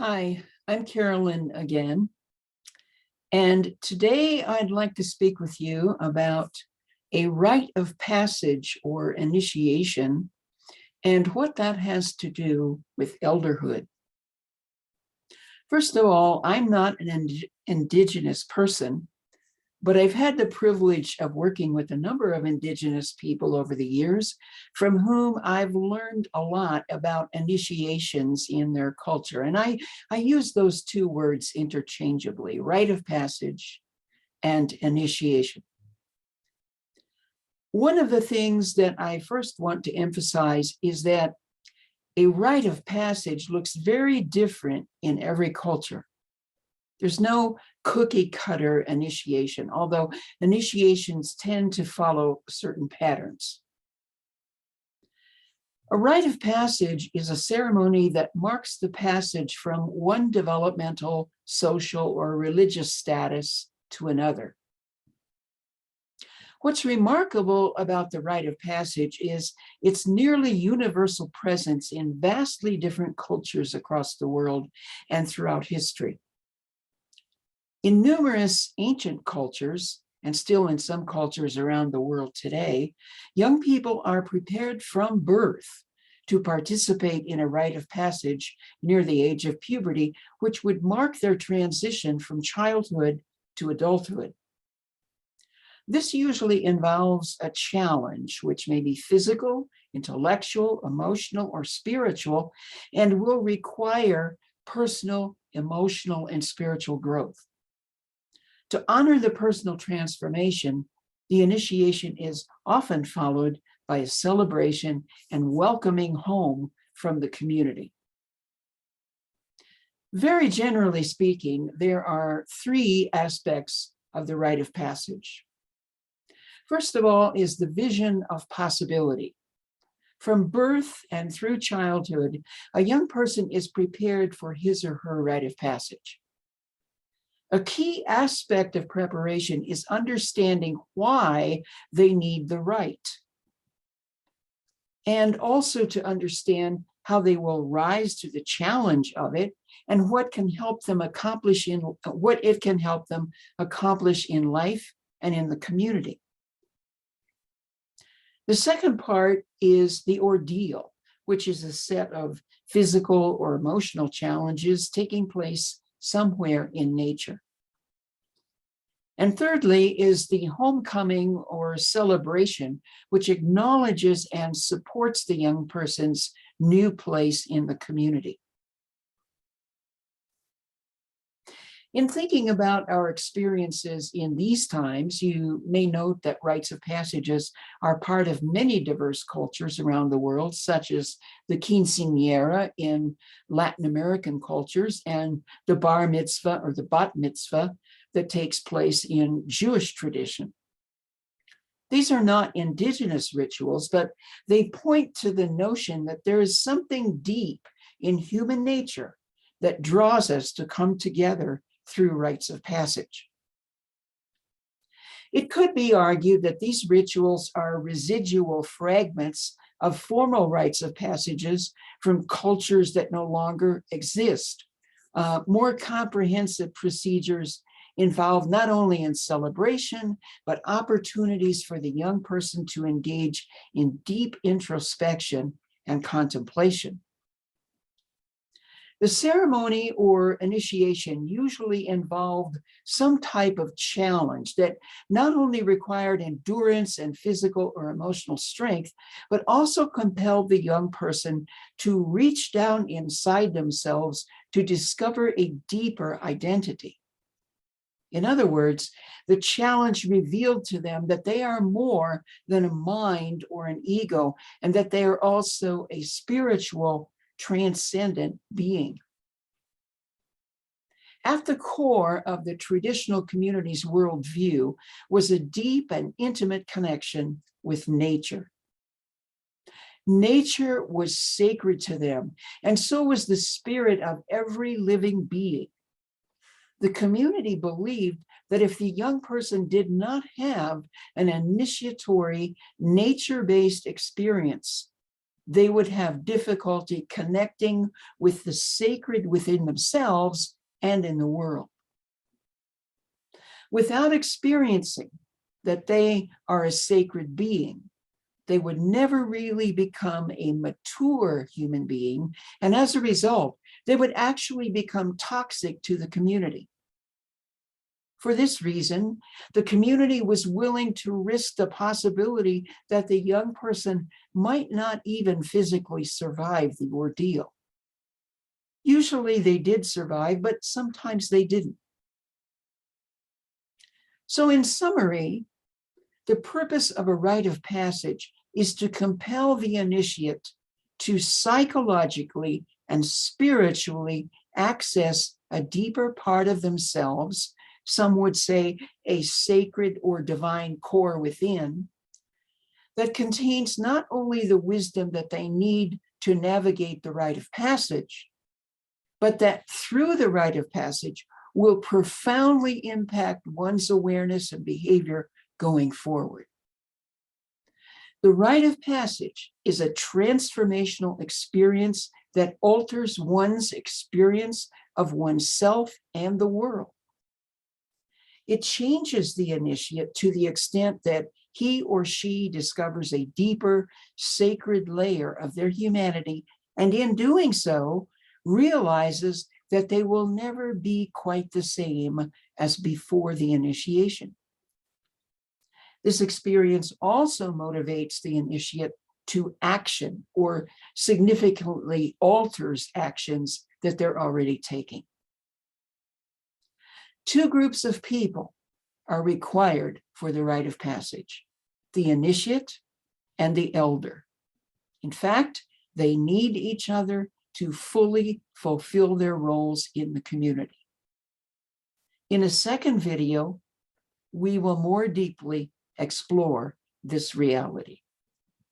Hi, I'm Carolyn again, and today I'd like to speak with you about a rite of passage or initiation and what that has to do with elderhood. First of all, I'm not an Indigenous person, but I've had the privilege of working with a number of Indigenous people over the years, from whom I've learned a lot about initiations in their culture. And I use those two words interchangeably, rite of passage and initiation. One of the things that I first want to emphasize is that a rite of passage looks very different in every culture. There's no cookie cutter initiation, although initiations tend to follow certain patterns. A rite of passage is a ceremony that marks the passage from one developmental, social, or religious status to another. What's remarkable about the rite of passage is its nearly universal presence in vastly different cultures across the world and throughout history. In numerous ancient cultures, and still in some cultures around the world today, young people are prepared from birth to participate in a rite of passage near the age of puberty, which would mark their transition from childhood to adulthood. This usually involves a challenge, which may be physical, intellectual, emotional, or spiritual, and will require personal, emotional, and spiritual growth. To honor the personal transformation, the initiation is often followed by a celebration and welcoming home from the community. Very generally speaking, there are three aspects of the rite of passage. First of all is the vision of possibility. From birth and through childhood, a young person is prepared for his or her rite of passage. A key aspect of preparation is understanding why they need the rite, and also to understand how they will rise to the challenge of it and what it can help them accomplish in life and in the community. The second part is the ordeal, which is a set of physical or emotional challenges taking place somewhere in nature. And thirdly is the homecoming or celebration, which acknowledges and supports the young person's new place in the community. In thinking about our experiences in these times, you may note that rites of passages are part of many diverse cultures around the world, such as the quinceañera in Latin American cultures and the bar mitzvah or the bat mitzvah that takes place in Jewish tradition. These are not indigenous rituals, but they point to the notion that there is something deep in human nature that draws us to come together through rites of passage. It could be argued that these rituals are residual fragments of formal rites of passages from cultures that no longer exist. More comprehensive procedures involved not only in celebration, but opportunities for the young person to engage in deep introspection and contemplation. The ceremony or initiation usually involved some type of challenge that not only required endurance and physical or emotional strength, but also compelled the young person to reach down inside themselves to discover a deeper identity. In other words, the challenge revealed to them that they are more than a mind or an ego, and that they are also a spiritual, transcendent being. At the core of the traditional community's worldview was a deep and intimate connection with nature. Nature was sacred to them, and so was the spirit of every living being. The community believed that if the young person did not have an initiatory, nature-based experience, they would have difficulty connecting with the sacred within themselves and in the world. Without experiencing that they are a sacred being, they would never really become a mature human being, and as a result, they would actually become toxic to the community. For this reason, the community was willing to risk the possibility that the young person might not even physically survive the ordeal. Usually they did survive, but sometimes they didn't. So in summary, the purpose of a rite of passage is to compel the initiate to psychologically and spiritually access a deeper part of themselves, some would say a sacred or divine core within, that contains not only the wisdom that they need to navigate the rite of passage, but that through the rite of passage will profoundly impact one's awareness and behavior going forward. The rite of passage is a transformational experience that alters one's experience of oneself and the world. It changes the initiate to the extent that he or she discovers a deeper, sacred layer of their humanity, and in doing so, realizes that they will never be quite the same as before the initiation. This experience also motivates the initiate to action or significantly alters actions that they're already taking. Two groups of people are required for the rite of passage: the initiate and the elder. In fact, they need each other to fully fulfill their roles in the community. In a second video, we will more deeply explore this reality.